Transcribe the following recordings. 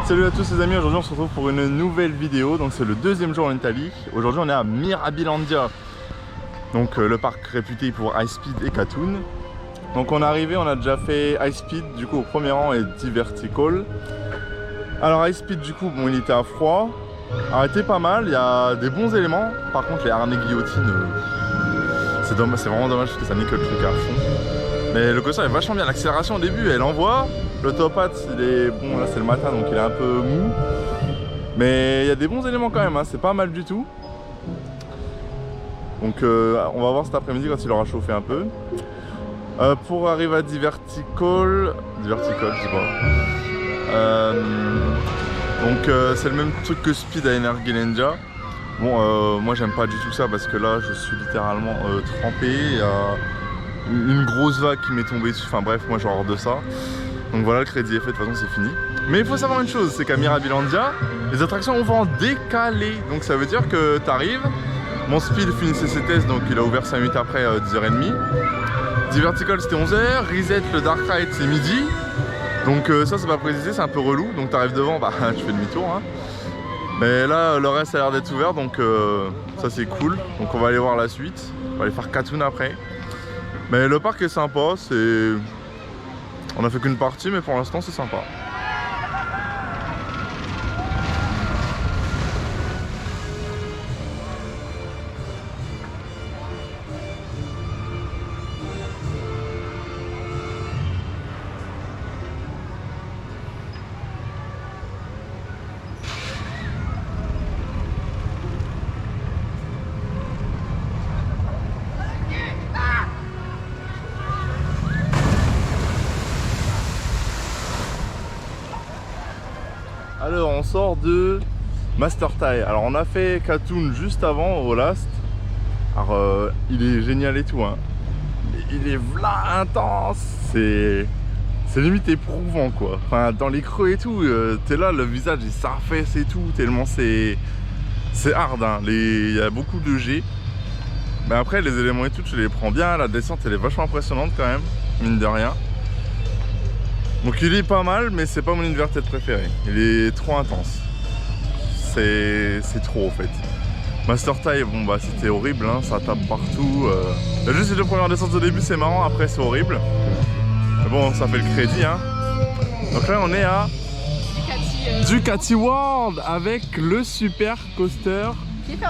Salut à tous les amis, aujourd'hui on se retrouve pour une nouvelle vidéo. Donc c'est le deuxième jour en Italie. Aujourd'hui on est à Mirabilandia. Donc le parc réputé pour High Speed et Katoon. Donc on est arrivé, on a déjà fait High Speed du coup au premier rang et Divertical. Alors High Speed du coup bon il était à froid. Arrêté pas mal, il y a des bons éléments. Par contre les harnais guillotine, c'est vraiment dommage parce que ça nique le truc à fond. Mais le coaster est vachement bien, l'accélération au début elle envoie. Le top hat il est bon, là c'est le matin donc il est un peu mou. Mais il y a des bons éléments quand même, hein. C'est pas mal du tout. Donc on va voir cet après-midi quand il aura chauffé un peu. Pour arriver à Divertical, je sais pas. Donc c'est le même truc que Speed à Energylandia. Bon moi j'aime pas du tout ça parce que là je suis littéralement trempé. Il y a une grosse vague qui m'est tombée dessus, enfin bref moi j'ai horreur de ça. Donc voilà, le crédit est fait, de toute façon c'est fini. Mais il faut savoir une chose, c'est qu'à Mirabilandia, les attractions vont en décalé. Donc ça veut dire que t'arrives, mon Speed finissait ses tests, donc il a ouvert 5 minutes après 10h30. Divertical c'était 11h, Reset le Dark Ride c'est midi. Donc ça c'est pas précisé, c'est un peu relou. Donc t'arrives devant, bah tu fais demi-tour hein. Mais là le reste a l'air d'être ouvert, donc ça c'est cool. Donc on va aller voir la suite, on va aller faire Katoon après. Mais le parc est sympa, c'est... On a fait qu'une partie, mais pour l'instant c'est sympa. Alors on sort de Master Thai. Alors on a fait Katoon juste avant au last. Alors il est génial et tout hein. Il est v'là intense. C'est limite éprouvant quoi. Enfin dans les creux et tout, t'es là le visage il s'affaisse et tout. Tellement c'est hard hein. Il y a beaucoup de G. Mais après les éléments et tout tu les prends bien. La descente elle est vachement impressionnante quand même. Mine de rien. Donc il est pas mal, mais c'est pas mon inverted préféré. Il est trop intense. C'est trop en fait. Master Thai, bon bah c'était horrible, hein, ça tape partout. Juste les deux premières descentes au début c'est marrant, après c'est horrible. Mais bon, ça fait le crédit. Hein. Donc là on est à Ducati World avec le super coaster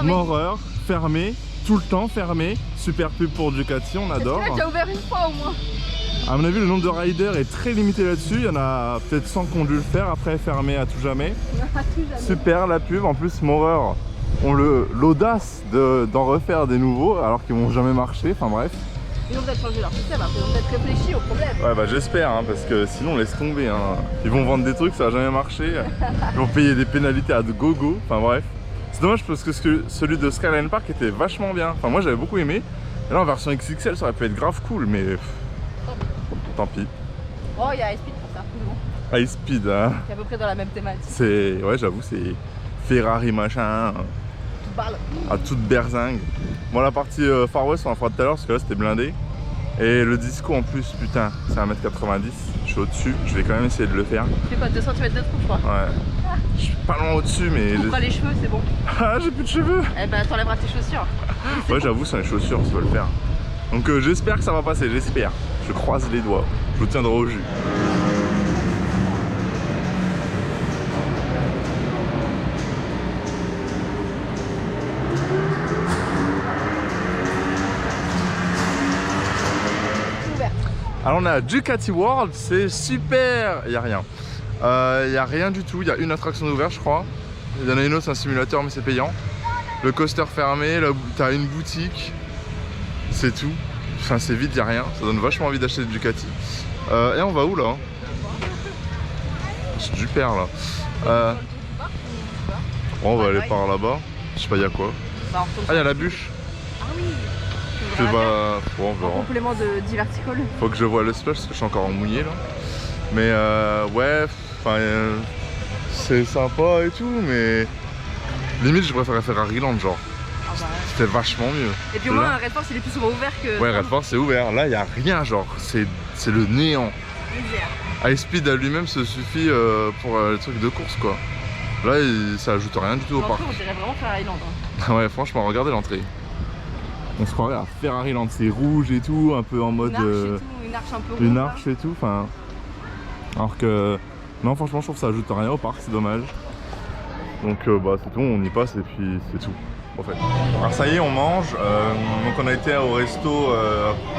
Moreur fermé, tout le temps fermé. Super pub pour Ducati, on adore. Il a déjà ouvert une fois au moins. À mon avis, le nombre de riders est très limité là-dessus. Il y en a peut-être 100 qui ont dû le faire, après fermé à tout jamais. Super la pub. En plus, Moreur ont l'audace d'en refaire des nouveaux alors qu'ils vont jamais marcher. Enfin bref. Ils vont peut-être changer leur système, ils vont peut-être réfléchir au problème. Ouais, bah j'espère, hein, parce que sinon, laisse tomber. Hein. Ils vont vendre des trucs, ça va jamais marcher. Ils vont payer des pénalités à de gogo. Enfin bref. C'est dommage parce que celui de Skyline Park était vachement bien. Enfin, moi j'avais beaucoup aimé. Et là, en version XXL, ça aurait pu être grave cool, mais. Tant pis. Oh, il y a High Speed pour ça, tout bon. High Speed, hein. C'est à peu près dans la même thématique. C'est, ouais, j'avoue, c'est Ferrari machin. Toute balle. À toute berzingue. Moi, la partie Far West, on en fera tout à l'heure parce que là, c'était blindé. Et le disco en plus, putain, c'est 1m90. Je suis au-dessus, je vais quand même essayer de le faire. Tu fais quoi, 2 cm de trou, je crois. Ouais. Je suis pas loin au-dessus, mais. Tu couperas les cheveux, c'est bon. Ah, j'ai plus de cheveux. Eh ben, t'enlèveras tes chaussures. Ouais, j'avoue, c'est les chaussures, ça doit le faire. Donc, j'espère que ça va passer, j'espère. Je croise les doigts, je vous tiendrai au jus. Alors on est à Ducati World, c'est super. Il n'y a rien. Il n'y a rien du tout, il y a une attraction ouverte je crois. Il y en a une autre, c'est un simulateur mais c'est payant. Le coaster fermé, là t'as une boutique. C'est tout. Enfin c'est vide, il n'y a rien. Ça donne vachement envie d'acheter du Ducati. Et on va où là? C'est du père là. Bon, on va aller par là-bas. Je sais pas il y a quoi. Ah il y a la bûche. Ah oui. Bah, bon, on verra. Complément de Divertical. Faut que je vois le splash parce que je suis encore en mouillé là. Mais ouais, enfin c'est sympa et tout, mais limite je préférais faire Harryland genre. Ah bah. C'était vachement mieux. Et puis au moins Red Force il est plus souvent ouvert que. Ouais, Red Force c'est ouvert, là il y a rien genre, c'est le néant. Misère. High Speed à lui-même se suffit pour les trucs de course quoi. Là ça ajoute rien du tout au parc. On dirait vraiment Ferrari Land. Hein. Ouais franchement regardez l'entrée. On se croirait à Ferrari Land, c'est rouge et tout, un peu en mode... Une arche un peu ronde. Une arche et tout, enfin... Alors que... Non franchement je trouve que ça ajoute rien au parc, c'est dommage. Donc bah c'est tout, on y passe et puis c'est tout en fait. Alors ça y est on mange, donc on a été au resto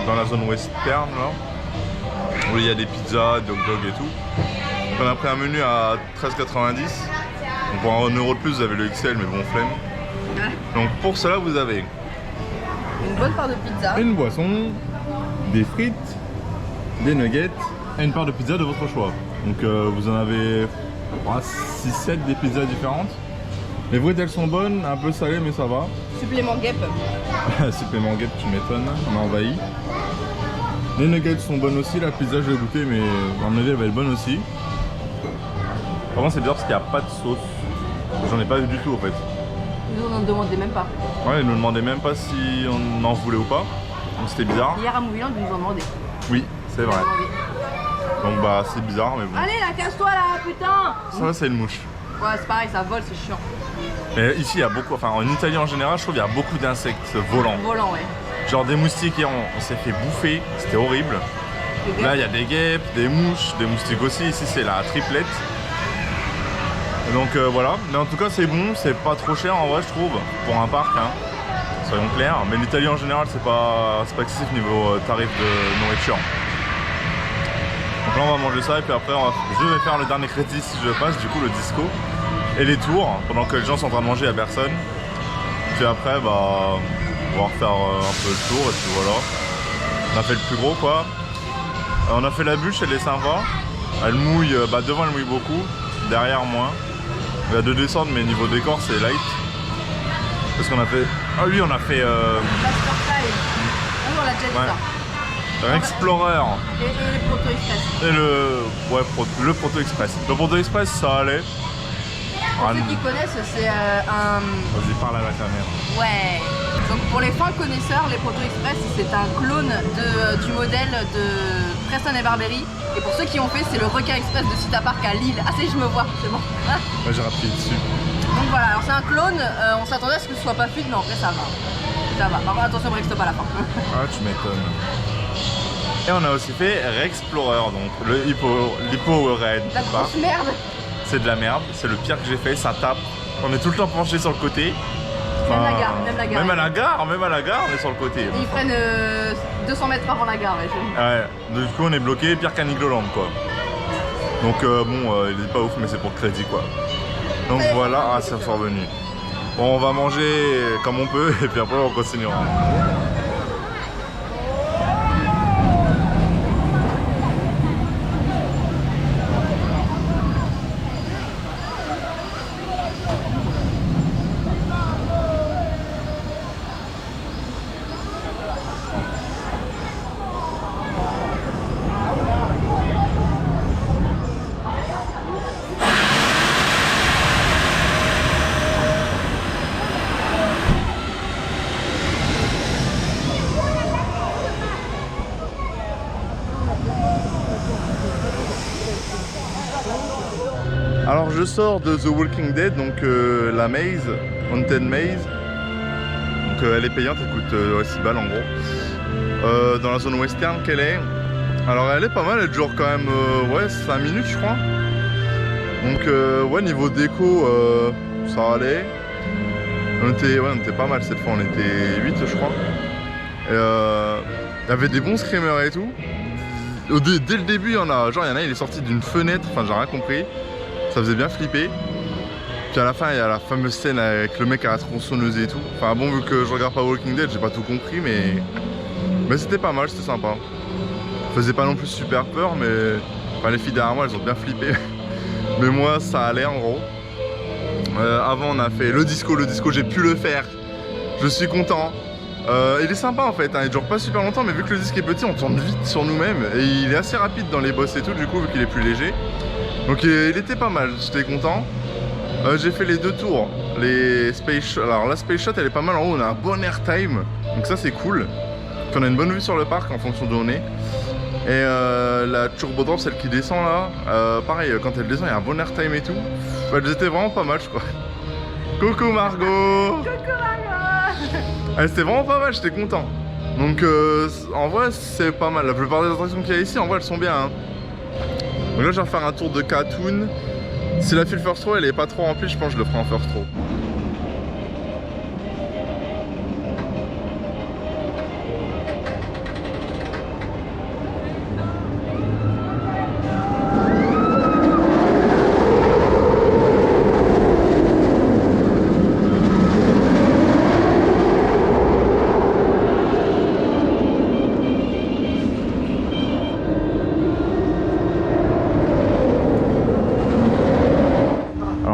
dans la zone western là. Où il y a des pizzas, des hot dogs et tout. Donc on a pris un menu à 13,90. Donc pour 1 euro de plus vous avez le XL mais bon flemme. Ouais. Donc pour cela vous avez une bonne part de pizza, une boisson, des frites, des nuggets et une part de pizza de votre choix. Donc vous en avez 6-7 des pizzas différentes. Les frites elles sont bonnes, un peu salées mais ça va. Supplément guêpe. Supplément guêpe, tu m'étonnes, on a envahi. Les nuggets sont bonnes aussi, la pizza je l'ai goûté mais à mon avis elle va être bonne aussi. Par contre c'est bizarre parce qu'il n'y a pas de sauce. J'en ai pas vu du tout en fait. Nous on ne demandait même pas. Ouais, ils nous demandaient même pas si on en voulait ou pas. Donc c'était bizarre. Hier à Mouvilland ils nous ont demandé. Oui, c'est vrai. Donc bah c'est bizarre mais bon. Allez là, casse-toi là, putain. Ça c'est une mouche. Ouais c'est pareil, ça vole, c'est chiant. Mais ici il y a beaucoup, enfin en Italie en général je trouve qu'il y a beaucoup d'insectes volants. Volant ouais. Genre des moustiques hier on s'est fait bouffer, c'était horrible. Là il y a des guêpes, des mouches, des moustiques aussi, ici c'est la triplette. Donc voilà, mais en tout cas c'est bon, c'est pas trop cher en vrai je trouve, pour un parc hein, soyons clairs. Mais l'Italie en général c'est pas excessif niveau tarif de nourriture. Donc là on va manger ça et puis après je vais faire le dernier crédit si je passe, du coup le disco. Et les tours, pendant que les gens sont en train de manger, il n'y a personne. Puis après bah on va refaire un peu le tour et puis voilà. On a fait le plus gros quoi. On a fait la bûche, elle est sympa. Elle mouille, bah devant elle mouille beaucoup, derrière moins. Il y a 2 descentes mais niveau décor c'est light. Qu'est-ce qu'on a fait? Ah oui on a fait... Master Style. On l'a déjà dit ça. Explorer. Et les Proto Express. Et le Proto Express. Le Proto Express ça allait. Pour ceux qui connaissent, c'est un... Vas-y parle à la caméra. Ouais. Donc pour les fins connaisseurs, les Proto Express c'est un clone du modèle de Preston et Barberie. Et pour ceux qui ont fait, c'est le requin express de Cita Park à Lille. Ah c'est je me vois, c'est bon. Moi j'ai rappelé dessus. Donc voilà, alors c'est un clone, on s'attendait à ce que ce soit pas fluide, mais en vrai ça va. Ça va. Par contre attention, break stop à la fin. Ah tu m'étonnes. Et on a aussi fait Rexplorer, donc le Hippo Red. La grosse merde. C'est de la merde, c'est le pire que j'ai fait, ça tape. On est tout le temps penché sur le côté. Même la gare, même la gare. Même à la gare, on est sur le côté. Et ils prennent 200 mètres avant la gare. Ouais, du coup on est bloqué, pire qu'un Igloland quoi. Donc bon, il est pas ouf mais c'est pour le crédit quoi. Donc voilà, ah c'est revenu. Bon on va manger comme on peut et puis après on continuera. Alors je sors de The Walking Dead, donc la maze, Haunted Maze. Donc elle est payante, elle coûte 6 balles en gros. Dans la zone western qu'elle est. Alors elle est pas mal, elle dure quand même ouais, 5 minutes je crois. Donc ouais niveau déco ça allait. On était pas mal cette fois, on était 8 je crois. Il y avait des bons screamers et tout. Dès le début il y en a il est sorti d'une fenêtre, enfin j'ai rien compris. Ça faisait bien flipper. Puis à la fin il y a la fameuse scène avec le mec à la tronçonneuse et tout. Enfin bon vu que je regarde pas Walking Dead j'ai pas tout compris mais c'était pas mal, c'était sympa. Ça faisait pas non plus super peur mais enfin, les filles derrière moi elles ont bien flippé. Mais moi ça allait en gros. Avant on a fait le disco j'ai pu le faire. Je suis content. Il est sympa en fait, hein. Il dure pas super longtemps mais vu que le disque est petit on tourne vite sur nous-mêmes. Et il est assez rapide dans les boss et tout du coup vu qu'il est plus léger. Donc il était pas mal, j'étais content. J'ai fait les 2 tours. Les Space Shot. Alors la Space Shot elle est pas mal en haut, on a un bon airtime. Donc ça c'est cool. Puis on a une bonne vue sur le parc en fonction d'où on est. Et la Turbo Drop, celle qui descend là, pareil, quand elle descend, il y a un bon airtime et tout. Elles étaient vraiment pas mal, je crois. Coucou Margot. Coucou Margot. C'était vraiment pas mal, j'étais content. Donc en vrai, c'est pas mal. La plupart des attractions qu'il y a ici, en vrai, elles sont bien. Hein. Donc là, je vais refaire un tour de Katoon. Si la file first row, elle est pas trop remplie, je pense que je le ferai en first row.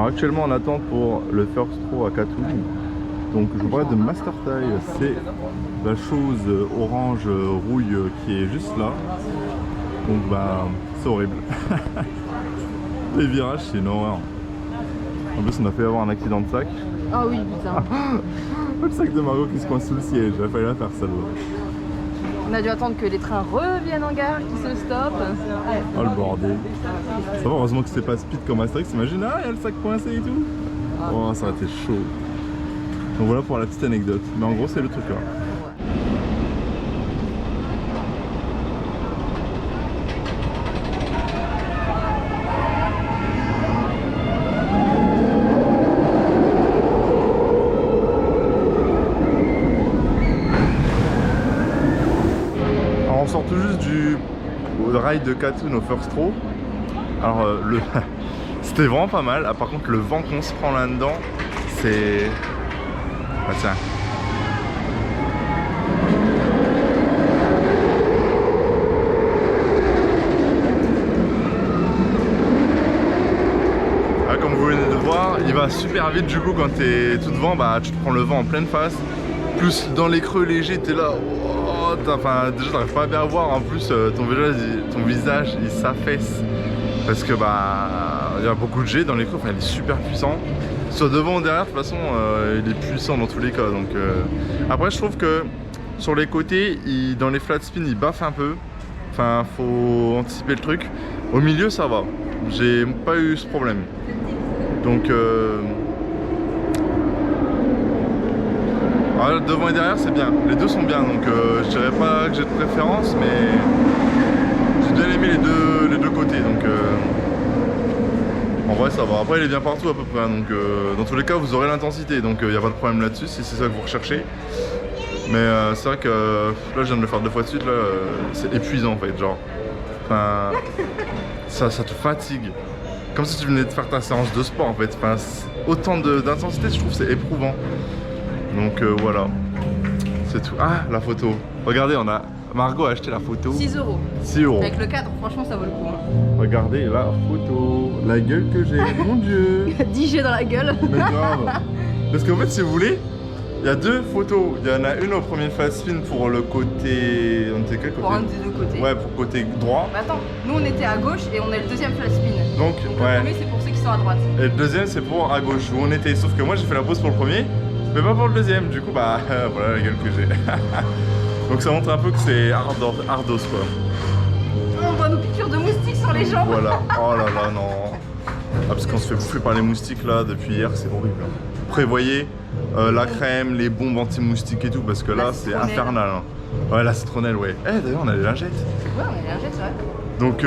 Actuellement on attend pour le first row à Katoon. Donc je vous parlais de Master Taille, c'est la chose orange rouille qui est juste là. Donc bah c'est horrible. Les virages c'est une horreur. En plus on a fait avoir un accident de sac. Ah oui putain. Le sac de Margot qui se coince sous le siège, il a fallu la faire celle-là. On a dû attendre que les trains reviennent en gare, qu'ils se stoppent. Oh le bordel. Ça va, heureusement que c'est pas speed comme Astérix, t'imagines, ah il y a le sac coincé et tout. Oh ça a été chaud. Donc voilà pour la petite anecdote. Mais en gros c'est le truc là. On sort tout juste du ride de Katoon au first row. Alors c'était vraiment pas mal. Ah, par contre le vent qu'on se prend là-dedans, c'est... Ah tiens. Ah, comme vous venez de voir, il va super vite du coup quand t'es tout devant, bah tu te prends le vent en pleine face. Plus dans les creux légers, t'es là... Enfin, déjà t'arrives pas à bien voir, en plus ton visage il s'affaisse parce que bah il y a beaucoup de jets dans les creux, enfin il est super puissant. Soit devant ou derrière, de toute façon il est puissant dans tous les cas. Donc après je trouve que sur les côtés, dans les flat spin il baffe un peu. Enfin faut anticiper le truc. Au milieu ça va, j'ai pas eu ce problème. Donc alors, devant et derrière c'est bien, les deux sont bien, donc je dirais pas que j'ai de préférence, mais j'ai bien aimé les deux côtés, donc en vrai ça va. Après il est bien partout à peu près, donc dans tous les cas vous aurez l'intensité, donc il n'y a pas de problème là-dessus si c'est ça que vous recherchez. Mais c'est vrai que là je viens de le faire 2 fois de suite, là c'est épuisant en fait, genre, enfin ça te fatigue, comme si tu venais de faire ta séance de sport en fait, enfin, autant d'intensité je trouve c'est éprouvant. Donc voilà, c'est tout. Ah, la photo. Regardez, Margot a acheté la photo. 6 €. 6 €. Avec le cadre, franchement, ça vaut le coup. Hein. Regardez la photo. La gueule que j'ai, mon dieu. 10 G dans la gueule. Mais grave. Parce qu'en fait, si vous voulez, il y a 2 photos. Il y en a une au premier fast spin pour le côté... On était quel côté? Pour un des 2 côtés. Ouais, pour côté droit. Mais attends, nous on était à gauche et on est le deuxième flat spin. Donc le premier c'est pour ceux qui sont à droite. Et le deuxième c'est pour à gauche où on était. Sauf que moi j'ai fait la pause pour le premier. Mais pas pour le deuxième, du coup bah voilà la gueule que j'ai. Donc ça montre un peu que c'est ardos quoi. On voit nos piqûres de moustiques sur les jambes. Voilà, oh là là non. Ah parce qu'on se fait bouffer par les moustiques là depuis hier, c'est horrible. Prévoyez la crème, les bombes anti-moustiques et tout parce que là c'est infernal. Hein. Ouais la citronnelle ouais. Eh d'ailleurs on a les lingettes. Ouais on a les lingettes c'est vrai. Donc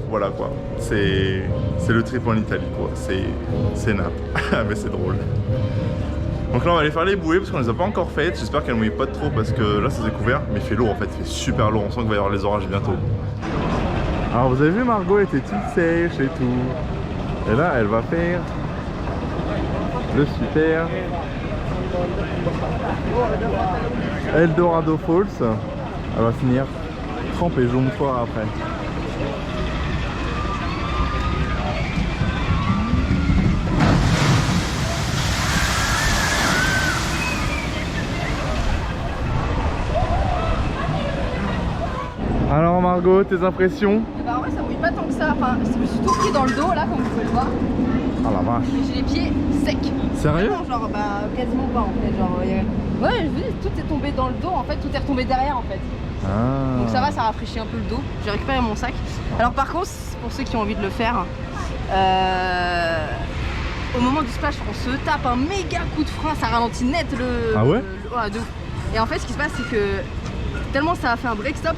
voilà quoi, c'est le trip en Italie quoi, c'est nappe, mais c'est drôle. Donc là on va aller faire les bouées parce qu'on les a pas encore faites, j'espère qu'elles mouillent pas trop parce que là c'est découvert, mais il fait lourd en fait, il fait super lourd, on sent qu'il va y avoir les orages bientôt. Alors vous avez vu Margot était toute sèche et tout, et là elle va faire le super Eldorado Falls, elle va finir trempée jaune fort après. Alors Margot, tes impressions? Bah en vrai ça mouille pas tant que ça, enfin je me suis tout pris dans le dos là comme vous pouvez le voir. Ah la vache. Et j'ai les pieds secs. Sérieux? Vraiment, genre bah quasiment pas en fait, genre ouais je vous dis tout est tombé dans le dos en fait, tout est retombé derrière en fait. Donc ça va, ça rafraîchit un peu le dos. J'ai récupéré mon sac. Alors par contre, pour ceux qui ont envie de le faire, au moment du splash, on se tape un méga coup de frein, ça ralentit net le... Ah ouais, ouais, de ouf. Et en fait, ce qui se passe, c'est que tellement ça a fait un break stop,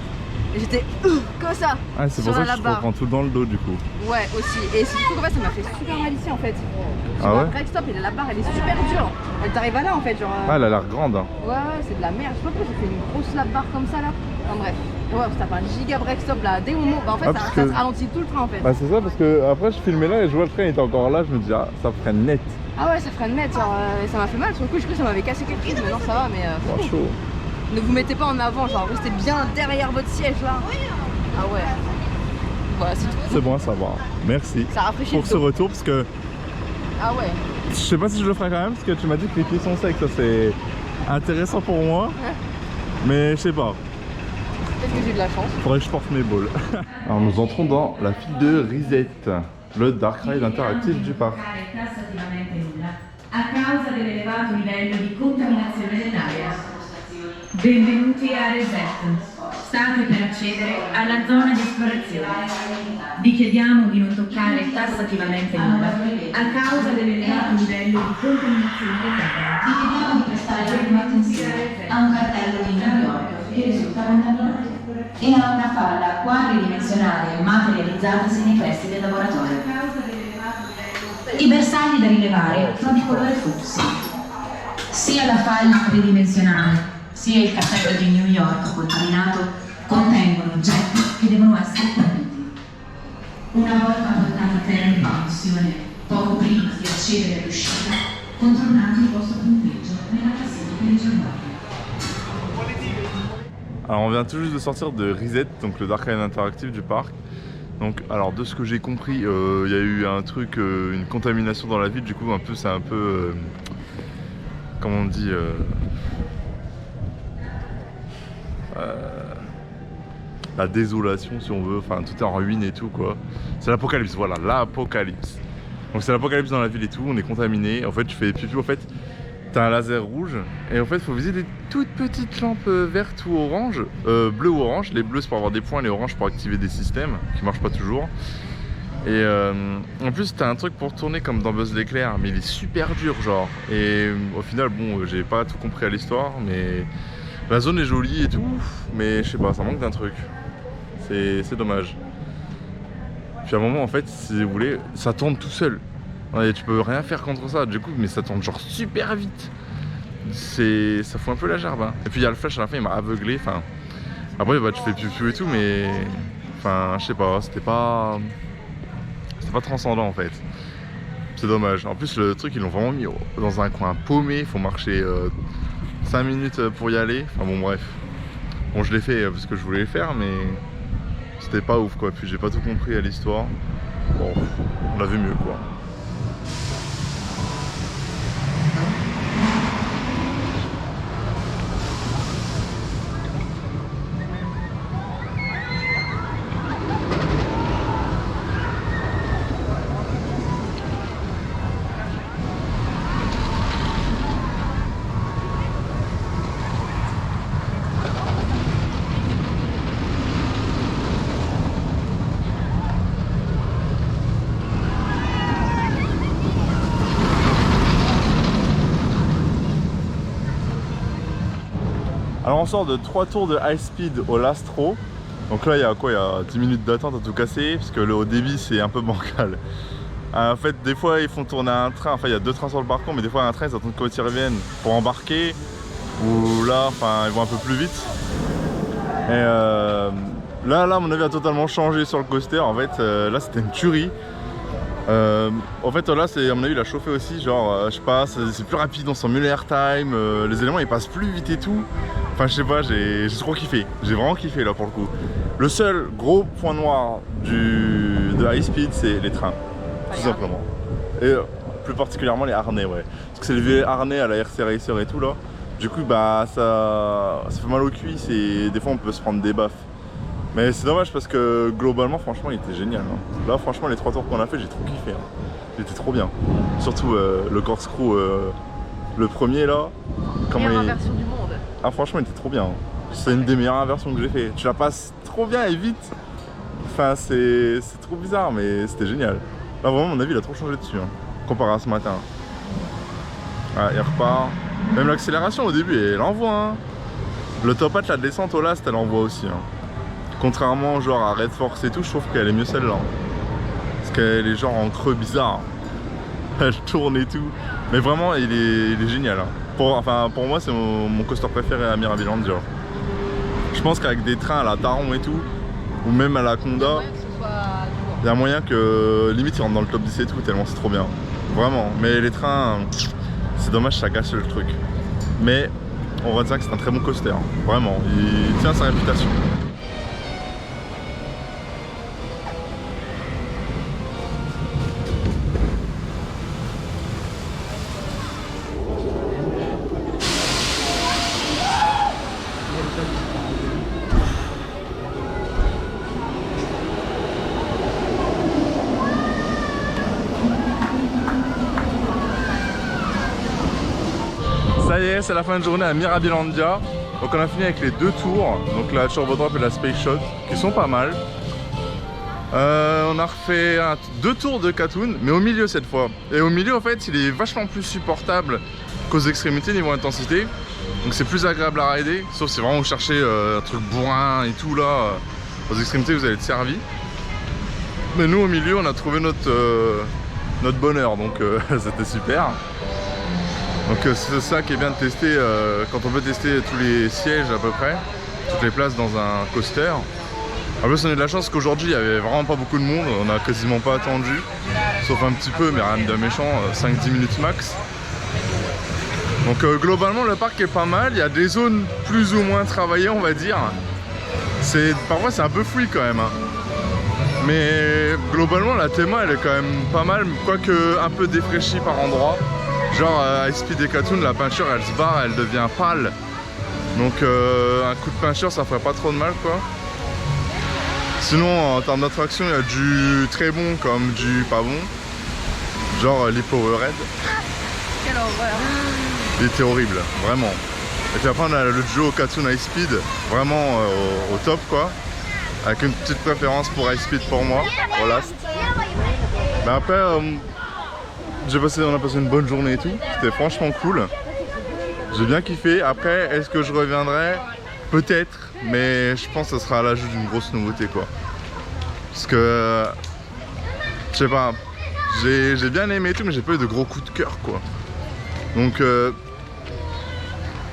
et j'étais comme ça. Ah, c'est pour ça que je te reprends tout dans le dos du coup. Ouais, aussi. Et c'est du coup, en fait, ça m'a fait super mal ici en fait. Ah ouais, break stop, et la barre, elle est super dure. Elle t'arrive à là en fait, genre. Ah, elle a l'air grande. Hein. Ouais, c'est de la merde. Je sais pas pourquoi j'ai fait une grosse lap barre comme ça là. Enfin bref. Ouais, ça fait un giga break stop là. Dès au moment, bah en fait, ça se ralentit tout le train en fait. Bah, c'est ça, parce que après, je filmais là et je vois le train était encore là. Je me dis, ah, ça freine net. Ah ouais, ça freine net. Genre, ça m'a fait mal. Sur le coup, je crois que ça m'avait cassé quelque chose. Mais non, ça va. Mais chaud. Ne vous mettez pas en avant, genre, restez bien derrière votre siège là. Ah ouais. Voilà, c'est tout. C'est bon à savoir. Merci. Ça rafraîchit pour ce retour, parce que. Ah ouais. Je sais pas si je le ferai quand même, parce que tu m'as dit que les pieds sont secs. Ça, c'est intéressant pour moi. Mais je sais pas. Peut-être que j'ai de la chance. Faudrait que je porte mes balls. Alors nous entrons dans la file de Reset, le dark ride interactif du parc. A causa dell'elevato livello di contaminazione dell'aria. Benvenuti a Reset. State per accedere alla zona di esplorazione. Vi chiediamo di non toccare tassativamente nulla a causa dell'elevato livello di contaminazione dell'aria. Vi chiediamo di prestare la prima attenzione a un cartello di New York che risulta contaminato e a una falla quadridimensionale materializzatasi nei pressi del laboratorio. I bersagli da rilevare sono di colore fucsia. Sia la falla tridimensionale sia il cartello di New York contaminato contengono oggetti che devono essere puliti. Una volta portata a termine la missione, poco prima di accedere all'uscita, contornate il vostro punteggio nella cassetta per riservare. Alors on vient tout juste de sortir de Reset, donc le dark ride interactif du parc. Donc alors de ce que j'ai compris, il y a eu un truc, une contamination dans la ville, du coup un peu c'est un peu, comment on dit, la désolation si on veut, enfin tout est en ruine et tout quoi. C'est l'apocalypse, voilà, l'apocalypse. Donc c'est l'apocalypse dans la ville et tout, on est contaminé. En fait tu fais des pipi, en fait t'as un laser rouge et en fait il faut viser des toutes petites lampes vertes ou oranges, bleues ou oranges. Les bleus c'est pour avoir des points, les oranges pour activer des systèmes qui marchent pas toujours. Et en plus t'as un truc pour tourner comme dans Buzz l'éclair, mais il est super dur genre. Et au final bon j'ai pas tout compris à l'histoire, mais la zone est jolie et tout, mais je sais pas, ça manque d'un truc. C'est dommage. Puis à un moment en fait si vous voulez, ça tourne tout seul. Et tu peux rien faire contre ça du coup, mais ça tourne genre super vite. Ça fout un peu la gerbe hein. Et puis il y a le flash à la fin, il m'a aveuglé. Enfin, après bah, tu fais piou et tout, mais enfin je sais pas, c'était pas transcendant en fait. C'est dommage. En plus le truc ils l'ont vraiment mis dans un coin paumé, il faut marcher 5 minutes pour y aller. Enfin bon bref. Bon je l'ai fait parce que je voulais le faire, mais c'était pas ouf quoi. Puis j'ai pas tout compris à l'histoire. Bon, on a vu mieux quoi. Alors on sort de 3 tours de high speed au Lastro. Donc là il y a quoi, il y a 10 minutes d'attente à tout casser, parce que le haut débit c'est un peu bancal. En fait des fois ils font tourner un train, enfin il y a 2 trains sur le parcours, mais des fois un train ils attendent quand ils reviennent pour embarquer. Ou là enfin ils vont un peu plus vite. Et là mon avis a totalement changé sur le coaster. En fait là c'était une tuerie. En fait là c'est à mon avis il a chauffé aussi, genre je sais pas, c'est plus rapide, on sent mieux l'air time, les éléments ils passent plus vite et tout. Enfin je sais pas, j'ai trop kiffé, j'ai vraiment kiffé là pour le coup. Le seul gros point noir de high speed c'est les trains, tout simplement. Et plus particulièrement les harnais, ouais. Parce que c'est les vieux harnais à la RC Racer et tout là. Du coup bah ça fait mal aux cuisses et des fois on peut se prendre des baffes. Mais c'est dommage parce que globalement franchement il était génial hein. Là franchement les 3 tours qu'on a fait j'ai trop kiffé hein. Il était trop bien. Surtout le corkscrew le premier là. Meilleure inversion du monde. Ah franchement il était trop bien hein. c'est une des meilleures versions que j'ai fait. Tu la passes trop bien et vite. Enfin, c'est trop bizarre, mais c'était génial. Là, vraiment, à mon avis, il a trop changé dessus, hein, comparé à ce matin. Ah, il repart. Même l'accélération au début, elle envoie. Hein. Le top hat, la descente au last, elle envoie aussi. Hein. Contrairement genre à Red Force et tout, je trouve qu'elle est mieux celle-là. Parce qu'elle est genre en creux bizarre. Elle tourne et tout. Mais vraiment, il est génial. Hein. Pour moi, c'est mon coaster préféré à Mirabilandia. Je pense qu'avec des trains à la Taron et tout, ou même à la Conda, il y a moyen que limite ils rentrent dans le top 10 et tout, tellement c'est trop bien. Vraiment. Mais les trains, c'est dommage, ça casse le truc. Mais on va dire que c'est un très bon coaster. Hein. Vraiment, il tient sa réputation. Ça y est, c'est la fin de journée à Mirabilandia. Donc on a fini avec les 2 tours, donc la Turbo Drop et la Space Shot, qui sont pas mal. On a refait 2 tours de Katoon, mais au milieu cette fois. Et au milieu en fait, il est vachement plus supportable qu'aux extrémités niveau intensité. Donc c'est plus agréable à rider, sauf si vraiment vous cherchez un truc bourrin et tout là. Aux extrémités vous allez être servi. Mais nous au milieu on a trouvé notre bonheur, donc c'était super. Donc c'est ça qui est bien de tester quand on peut tester tous les sièges à peu près, toutes les places dans un coaster. En plus on a eu de la chance qu'aujourd'hui il n'y avait vraiment pas beaucoup de monde, on n'a quasiment pas attendu, sauf un petit peu mais rien de méchant, 5-10 minutes max. Donc globalement le parc est pas mal, il y a des zones plus ou moins travaillées on va dire. Parfois c'est un peu free quand même. Hein. Mais globalement la théma elle est quand même pas mal, quoique un peu défraîchie par endroits. Genre à High Speed et Katoon, la peinture elle se barre, elle devient pâle. Donc un coup de peinture ça ferait pas trop de mal quoi. Sinon en termes d'attraction il y a du très bon comme du pas bon. Genre les Powerhead. Quelle horreur. Il était horrible, vraiment. Et puis après on a le duo Katoon High Speed, vraiment au top quoi. Avec une petite préférence pour High Speed pour moi, au last. Mais après on a passé une bonne journée et tout, c'était franchement cool. J'ai bien kiffé. Après, est-ce que je reviendrai? Peut-être, mais je pense que ce sera à l'ajout d'une grosse nouveauté quoi. Parce que, je sais pas, j'ai bien aimé et tout, mais j'ai pas eu de gros coups de cœur quoi. Donc,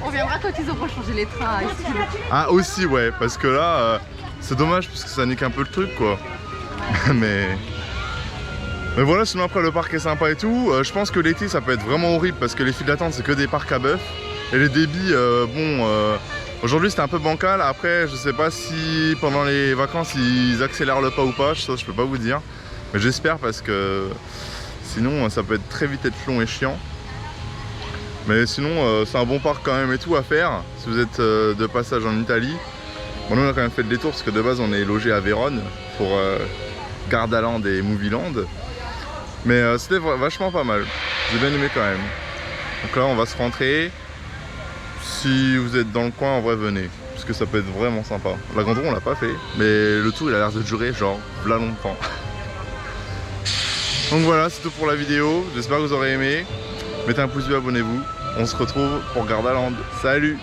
On viendra quand ils auront changé les trains à Ici. Ah aussi ouais, parce que là, c'est dommage parce que ça nique un peu le truc quoi. Mais voilà, sinon après le parc est sympa et tout. Je pense que l'été ça peut être vraiment horrible parce que les files d'attente c'est que des parcs à bœuf. Et les débits, aujourd'hui c'était un peu bancal. Après je sais pas si pendant les vacances ils accélèrent le pas ou pas, ça je peux pas vous dire. Mais j'espère parce que sinon ça peut être très vite être long et chiant. Mais sinon c'est un bon parc quand même et tout à faire si vous êtes de passage en Italie. Bon nous on a quand même fait le détour parce que de base on est logé à Vérone pour Gardaland et Movieland. Mais c'était vachement pas mal, j'ai bien aimé quand même. Donc là on va se rentrer. Si vous êtes dans le coin en vrai venez, parce que ça peut être vraiment sympa. La grande roue on l'a pas fait, mais le tour il a l'air de durer genre là longtemps. Donc voilà, c'est tout pour la vidéo, j'espère que vous aurez aimé. Mettez un pouce bleu, abonnez-vous. On se retrouve pour Gardaland. Salut!